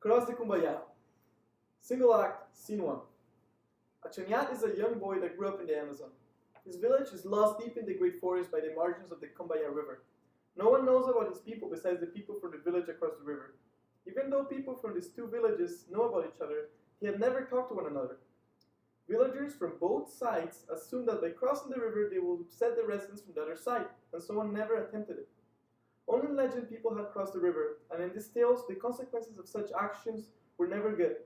Cross the Cumbaya. Single act, scene 1. Achaniat is a young boy that grew up in the Amazon. His village is lost deep in the great forest by the margins of the Cumbaya River. No one knows about his people besides the people from the village across the river. Even though people from these two villages know about each other, they had never talked to one another. Villagers from both sides assumed that by crossing the river they would upset the residents from the other side, and so one never attempted it. Only in legend people had crossed the river, and in these tales the consequences of such actions were never good.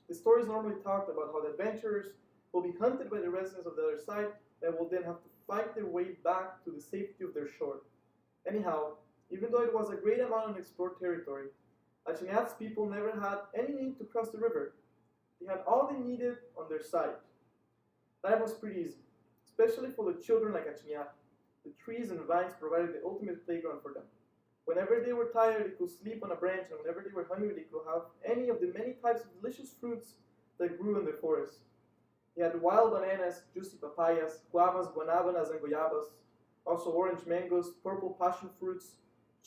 The stories normally talked about how the adventurers will be hunted by the residents of the other side and will then have to fight their way back to the safety of their shore. Anyhow, even though it was a great amount of unexplored territory, Achaniat's people never had any need to cross the river. They had all they needed on their side. Life was pretty easy, especially for the children like Achaniat. The trees and vines provided the ultimate playground for them. Whenever they were tired, they could sleep on a branch, and whenever they were hungry, they could have any of the many types of delicious fruits that grew in the forest. They had wild bananas, juicy papayas, guavas, guanabanas, and goyabas, also orange mangoes, purple passion fruits,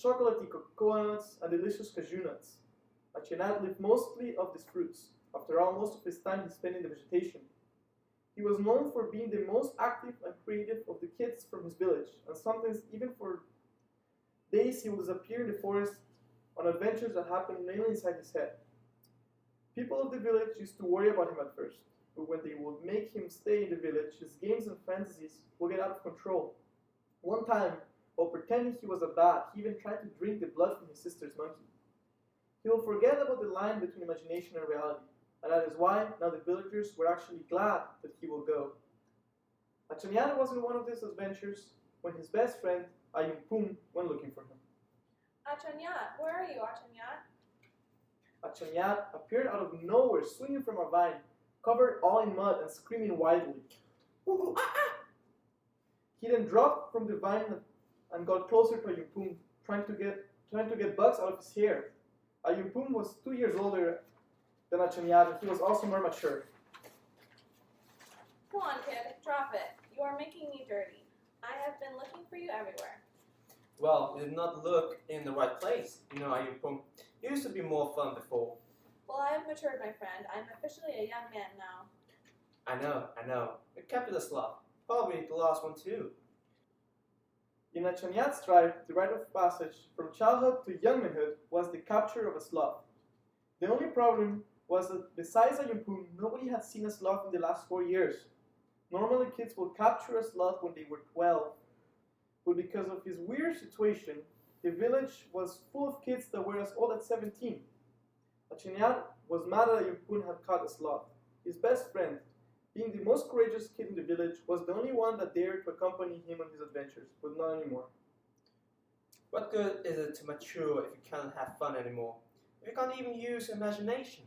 chocolatey coconuts, and delicious cashew nuts. Achaniat lived mostly of these fruits. After all, most of his time he spent in the vegetation. He was known for being the most active and creative of the kids from his village, and sometimes even for days he would disappear in the forest on adventures that happened mainly inside his head. People of the village used to worry about him at first, but when they would make him stay in the village, his games and fantasies would get out of control. One time, while pretending he was a bat, he even tried to drink the blood from his sister's monkey. He will forget about the line between imagination and reality, and that is why now the villagers were actually glad that he will go. Achaniat was in one of these adventures when his best friend, Ayumpum, went looking for him. Achaniat, where are you, Achaniat? Achaniat appeared out of nowhere, swinging from a vine, covered all in mud and screaming wildly. Ooh, ah, ah! He then dropped from the vine and got closer to Ayumpum, trying to get bugs out of his hair. Ayumpum was 2 years older than Achaniat, and he was also more mature. Come on, kid, drop it. You are making me dirty. I have been looking for you everywhere. Well, you did not look in the right place. You know, Ayupum. It used to be more fun before. Well, I have matured, my friend. I'm officially a young man now. I know. You kept it a sloth. Probably the last one too. In Achaniat's tribe, the rite of passage from childhood to young manhood was the capture of a sloth. The only problem was that besides Ayumpum, nobody had seen a sloth in the last 4 years. Normally kids would capture a sloth when they were 12, but because of his weird situation, the village was full of kids that were as old as 17. Achaniat was mad that Ayumpum had caught a sloth. His best friend, being the most courageous kid in the village, was the only one that dared to accompany him on his adventures, but not anymore. What good is it to mature if you can't have fun anymore? If you can't even use your imagination?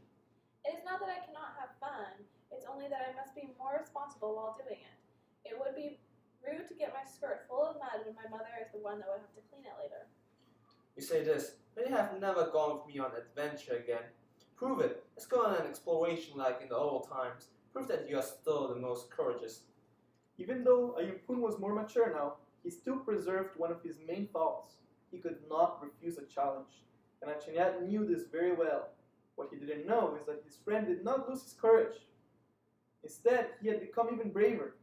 It is not that I cannot have fun. It's only that I must be more responsible while doing it. It would be rude to get my skirt full of mud when my mother is the one that would have to clean it later. You say this, but you have never gone with me on an adventure again. Prove it. Let's go on an exploration like in the old times. Prove that you are still the most courageous. Even though Ayumpum was more mature now, he still preserved one of his main faults. He could not refuse a challenge, and Achaniat knew this very well. What he didn't know is that his friend did not lose his courage. Instead, he had become even braver,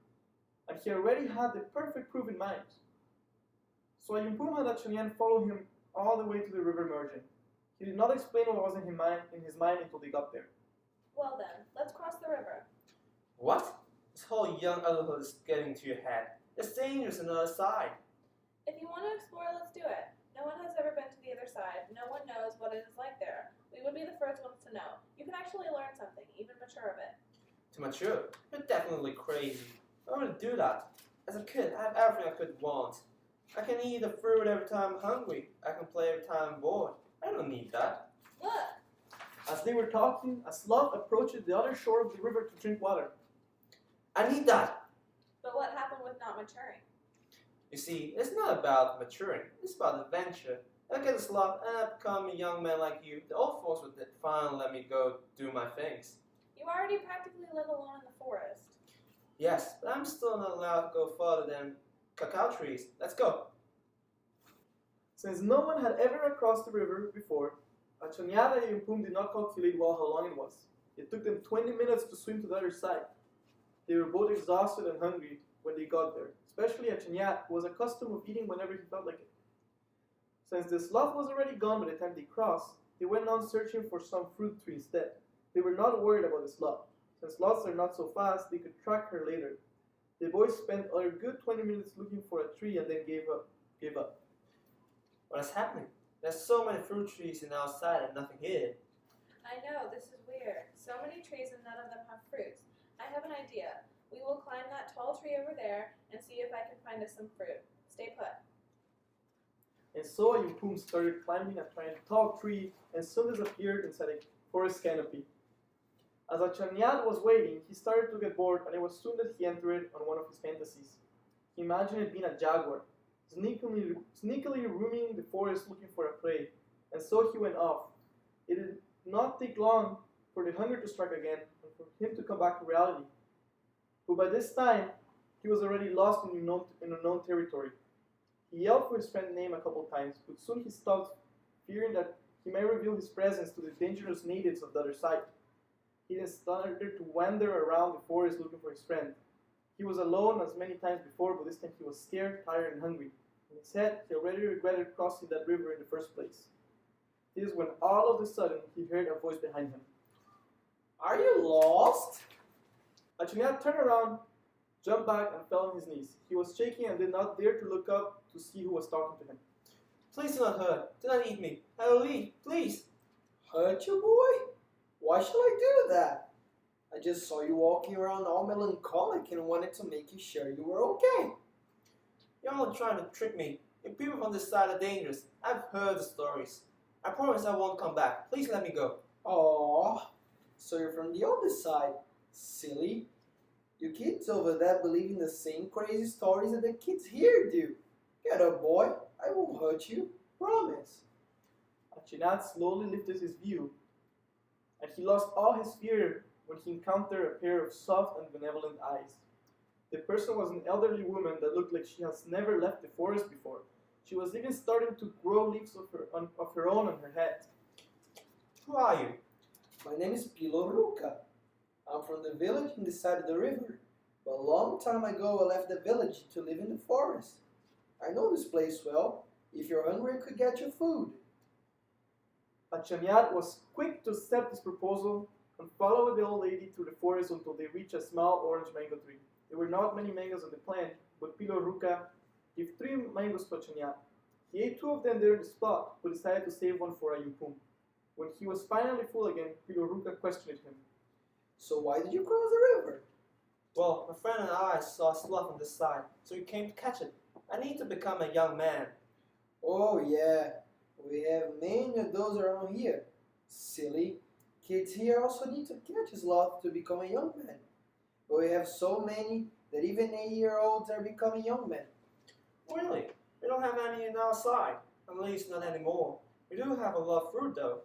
and he already had the perfect proof in mind. So Ayumpum had Achaniat follow him all the way to the river margin. He did not explain what was in his mind until they got there. Well then, let's cross the river. What? This whole young adulthood is getting to your head. There's dangers on the other side. If you want to explore, let's do it. No one has ever been to the other side. No one knows what it is like there. We would be the first ones to know. You can actually learn something, even mature a bit. To mature? You're definitely crazy. I want to do that. As a kid, I have everything I could want. I can eat the fruit every time I'm hungry. I can play every time I'm bored. I don't need that. Look! As they were talking, a sloth approached the other shore of the river to drink water. I need that. But what happened with not maturing? You see, it's not about maturing. It's about adventure. I get a sloth and I become a young man like you. The old folks would finally let me go do my things. You already practically live alone in the forest. Yes, but I'm still not allowed to go further than cacao trees. Let's go. Since no one had ever crossed the river before, Achanyat and Yumpum did not calculate well how long it was. It took them 20 minutes to swim to the other side. They were both exhausted and hungry when they got there, especially Achanyat, who was accustomed to eating whenever he felt like it. Since the sloth was already gone by the time they crossed, they went on searching for some fruit tree instead. They were not worried about the sloth. Since sloths are not so fast, they could track her later. The boys spent a good 20 minutes looking for a tree and then gave up. What is happening? There's so many fruit trees in outside and nothing here. I know, this is weird. So many trees and none of them have fruits. I have an idea. We will climb that tall tree over there and see if I can find us some fruit. Stay put. And so Yumpum started climbing a tall tree and soon disappeared inside a forest canopy. As Achanyat was waiting, he started to get bored, and it was soon that he entered on one of his fantasies. He imagined it being a jaguar, sneakily roaming the forest looking for a prey, and so he went off. It did not take long for the hunger to strike again and for him to come back to reality. But by this time, he was already lost in unknown territory. He yelled for his friend's name a couple times, but soon he stopped, fearing that he might reveal his presence to the dangerous natives of the other side. He then started to wander around the forest looking for his friend. He was alone as many times before, but this time he was scared, tired, and hungry. In his head, he already regretted crossing that river in the first place. This is when all of a sudden he heard a voice behind him. Are you lost? Achanyat turned around, jumped back, and fell on his knees. He was shaking and did not dare to look up to see who was talking to him. Please do not hurt. Do not eat me. I will eat. Please. Hurt you, boy? Why should I do that? I just saw you walking around all melancholic and wanted to make you sure you were okay. You're all trying to trick me. The people from this side are dangerous. I've heard the stories. I promise I won't come back. Please let me go. Aww, so you're from the other side. Silly. You kids over there believe in the same crazy stories that the kids here do. Get up, boy. I won't hurt you. Promise. Achanyat slowly lifted his view, and he lost all his fear when he encountered a pair of soft and benevolent eyes. The person was an elderly woman that looked like she has never left the forest before. She was even starting to grow leaves of her own on her head. Who are you? My name is Piloruka. I'm from the village in the side of the river. But a long time ago I left the village to live in the forest. I know this place well. If you're hungry, I could get you food. Achanyat was quick to accept this proposal and followed the old lady through the forest until they reached a small orange mango tree. There were not many mangoes on the plant, but Piloruka gave 3 mangoes to Achanyat. He ate 2 of them there in the spot, but decided to save one for Yumpum. When he was finally full again, Piloruka questioned him. So why did you cross the river? Well, my friend and I saw a sloth on this side, so we came to catch it. I need to become a young man. Oh yeah, we have many of those around here. Silly. Kids here also need to catch a sloth to become a young man. But we have so many that even 8-year-olds are becoming young men. Really? We don't have any in our side. At least not anymore. We do have a lot of fruit though.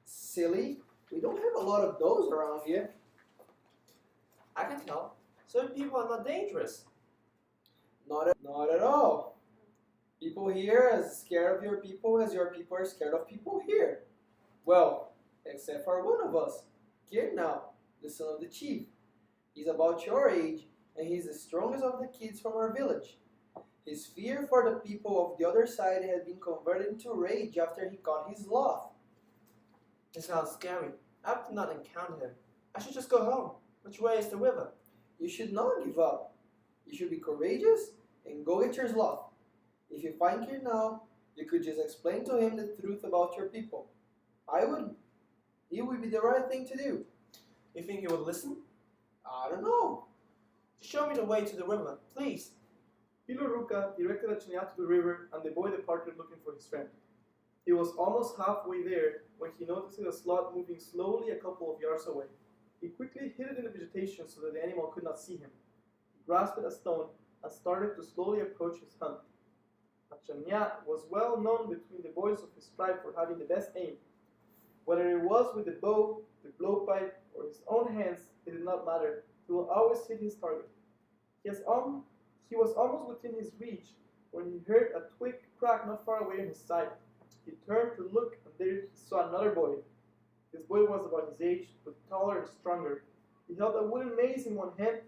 Silly. We don't have a lot of those around here. I can tell. So people are not dangerous. Not at all. People here are as scared of your people as your people are scared of people here. Well, except for one of us, Kir now, the son of the chief. He's about your age, and he's the strongest of the kids from our village. His fear for the people of the other side had been converted into rage after he caught his sloth. It sounds scary. I did not encounter him. I should just go home. Which way is the river? You should not give up. You should be courageous and go get your sloth. If you find Kir now, you could just explain to him the truth about your people. It would be the right thing to do. You think he would listen? I don't know. Show me the way to the river, please. Piloruka directed Achanyat to the river, and the boy departed looking for his friend. He was almost halfway there when he noticed a sloth moving slowly a couple of yards away. He quickly hid it in the vegetation so that the animal could not see him. He grasped a stone and started to slowly approach his hunt. Achanyat was well known between the boys of his tribe for having the best aim. Whether it was with the bow, the blowpipe, or his own hands, it did not matter. He will always hit his target. He was almost within his reach when he heard a twig crack not far away on his side. He turned to look, and there he saw another boy. This boy was about his age, but taller and stronger. He held a wooden mace in one hand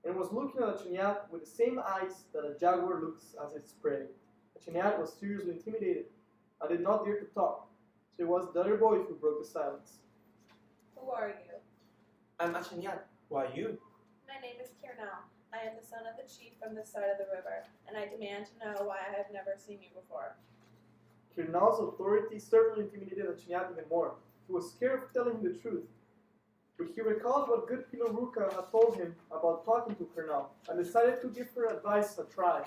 and was looking at Achanyat with the same eyes that a jaguar looks at its prey. Achanyat was seriously intimidated and did not dare to talk, so it was the other boy who broke the silence. Who are you? I'm Achanyan. Who are you? My name is Kirnal. I am the son of the chief from this side of the river, and I demand to know why I have never seen you before. Kirnal's authority certainly intimidated Achanyat even more. He was scared of telling him the truth. But he recalled what good Piloruka had told him about talking to Kirnal and decided to give her advice a try.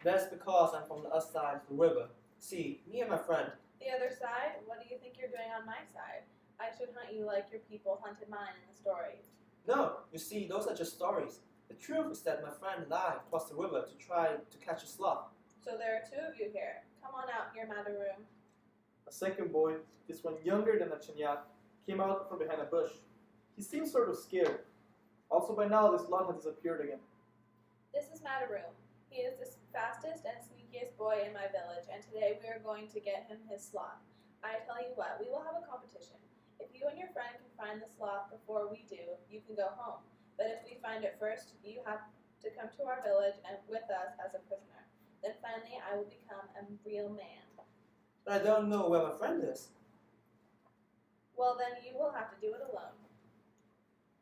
That's because I'm from the other side of the river. See, me and my friend. The other side? What do you think you're doing on my side? I should hunt you like your people hunted mine in the stories. No, you see, those are just stories. The truth is that my friend and I crossed the river to try to catch a sloth. So there are two of you here. Come on out here, Madaroom. A second boy, this one younger than Achanyat, came out from behind a bush. He seemed sort of scared. Also by now, this lot had disappeared again. This is Madaroom. He is the fastest and sneakiest boy in my village, and today we are going to get him his sloth. I tell you what, we will have a competition. If you and your friend can find the sloth before we do, you can go home. But if we find it first, you have to come to our village and with us as a prisoner. Then finally I will become a real man. But I don't know where my friend is. Well then you will have to do it alone.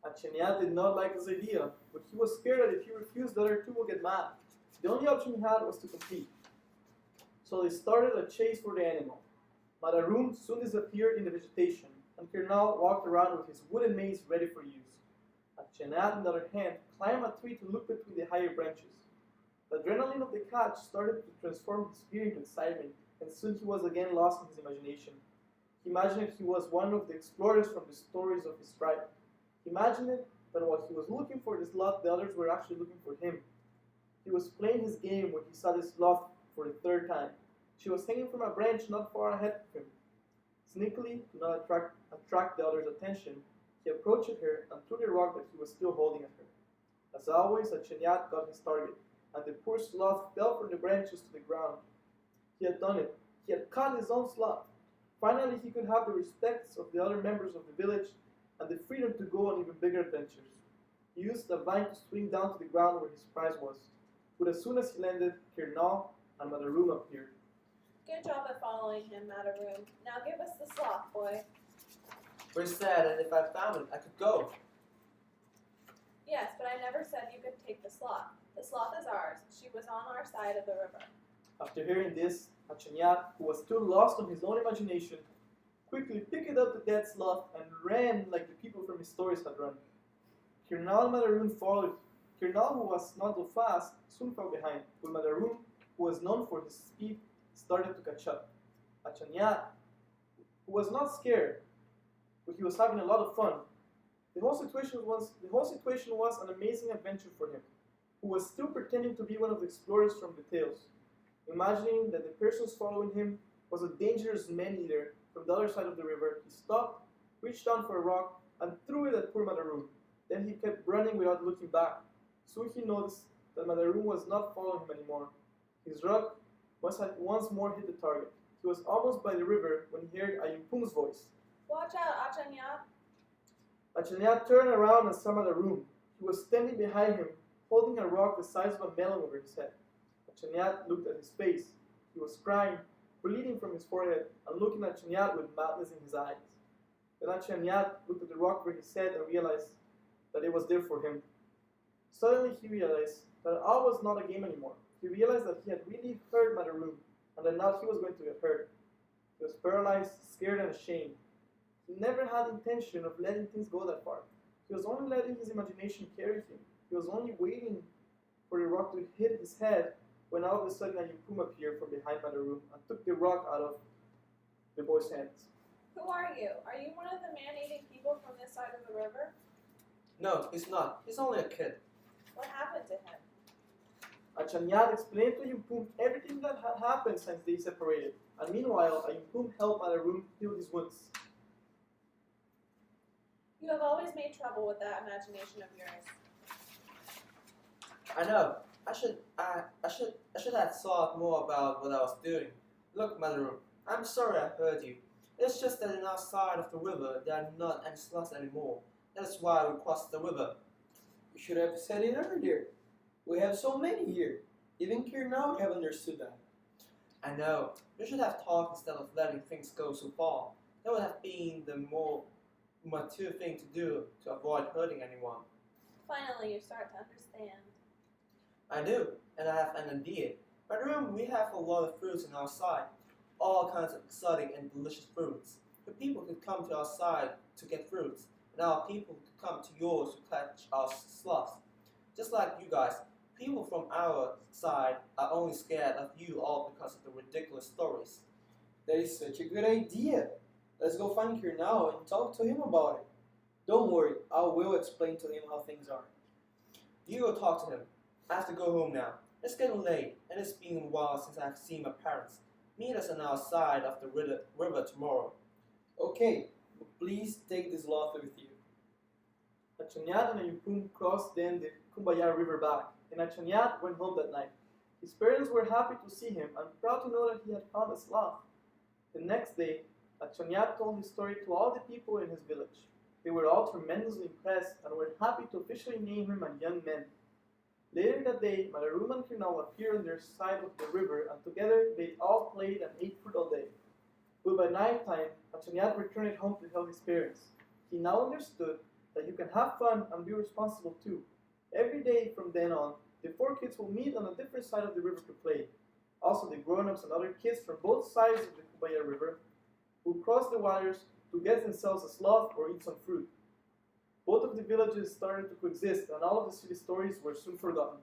Achanyat did not like this idea, but he was scared that if he refused, the other two would get mad. The only option he had was to compete. So they started a chase for the animal. Madaroom soon disappeared in the vegetation, and Kirnal walked around with his wooden mace ready for use. Achanyat, on the other hand, climbed a tree to look between the higher branches. The adrenaline of the catch started to transform his fear into excitement, and soon he was again lost in his imagination. He imagined he was one of the explorers from the stories of his tribe. He imagined that while he was looking for the sloth, the others were actually looking for him. He was playing his game when he saw the sloth for the third time. She was hanging from a branch not far ahead of him. Sneakily, to not attract the others' attention, he approached her and threw the rock that he was still holding at her. As always, Achanyat got his target, and the poor sloth fell from the branches to the ground. He had done it. He had caught his own sloth. Finally, he could have the respects of the other members of the village and the freedom to go on even bigger adventures. He used the vine to swing down to the ground where his prize was. But as soon as he landed, Kirnal and Madaroom appeared. Good job at following him, Madaroom. Now give us the sloth, boy. Very sad, and if I found it, I could go. Yes, but I never said you could take the sloth. The sloth is ours. She was on our side of the river. After hearing this, Achanyat, who was still lost on his own imagination, quickly picked up the dead sloth and ran like the people from his stories had run. Kirnal and Madaroom followed. Kirnal, who was not so fast, soon fell behind, but Madaroom, who was known for his speed, started to catch up. Achanyat, who was not scared, but he was having a lot of fun. The whole situation was an amazing adventure for him, who was still pretending to be one of the explorers from the tales. Imagining that the persons following him was a dangerous man-eater from the other side of the river, he stopped, reached down for a rock, and threw it at poor Madaroom. Then he kept running without looking back. Soon he noticed that Madaroom was not following him anymore. His rock must have once more hit the target. He was almost by the river when he heard Ayumpum's voice. Watch out, Achanyat. Achanyat turned around and saw Madaroom. He was standing behind him, holding a rock the size of a melon over his head. Achanyat looked at his face. He was crying, bleeding from his forehead, and looking at Achanyat with madness in his eyes. Then Achanyat looked at the rock over his head and realized that it was there for him. Suddenly he realized that all was not a game anymore. He realized that he had really hurt Madaroom, and that now he was going to get hurt. He was paralyzed, scared, and ashamed. He never had intention of letting things go that far. He was only letting his imagination carry him. He was only waiting for the rock to hit his head when all of a sudden Ayumpum appeared from behind Madaroom and took the rock out of the boy's hands. Who are you? Are you one of the man-eating people from this side of the river? No, he's not. He's only a kid. What happened to him? Achanyat explained to Ayumpum everything that had happened since they separated, and meanwhile Ayumpum helped Madaroom heal his wounds. You have always made trouble with that imagination of yours. I know. I should have thought more about what I was doing. Look, Madaroom, I'm sorry I hurt you. It's just that in our side of the river there are not any sloths anymore. That's why we crossed the river. You should have said it earlier. We have so many here. Even here now would have understood that. I know. You should have talked instead of letting things go so far. That would have been the more mature thing to do to avoid hurting anyone. Finally, you start to understand. I do, and I have an idea. By the room, we have a lot of fruits on our side, all kinds of exotic and delicious fruits. The people could come to our side to get fruits, and our people could come to yours to catch our sloths. Just like you guys, people from our side are only scared of you all because of the ridiculous stories. That is such a good idea. Let's go find her now and talk to him about it. Don't worry, I will explain to him how things are. You go talk to him. I have to go home now. It's getting late, and it's been a while since I've seen my parents. Meet us on our side of the river tomorrow. Okay, but please take this sloth with you. Achonyat and Ayupum crossed then the Cumbaya River back, and Achonyat went home that night. His parents were happy to see him and proud to know that he had found a sloth. The next day, Achonyat told his story to all the people in his village. They were all tremendously impressed and were happy to officially name him a young man. Later that day, Malarum and Kirnal appeared on their side of the river, and together they all played and ate fruit all day. But by night time, Achonyat returned home to tell his parents. He now understood that you can have fun and be responsible too. Every day from then on, the four kids will meet on a different side of the river to play. Also, the grown-ups and other kids from both sides of the Cumbaya River will cross the waters to get themselves a sloth or eat some fruit. Both of the villages started to coexist, and all of the silly stories were soon forgotten.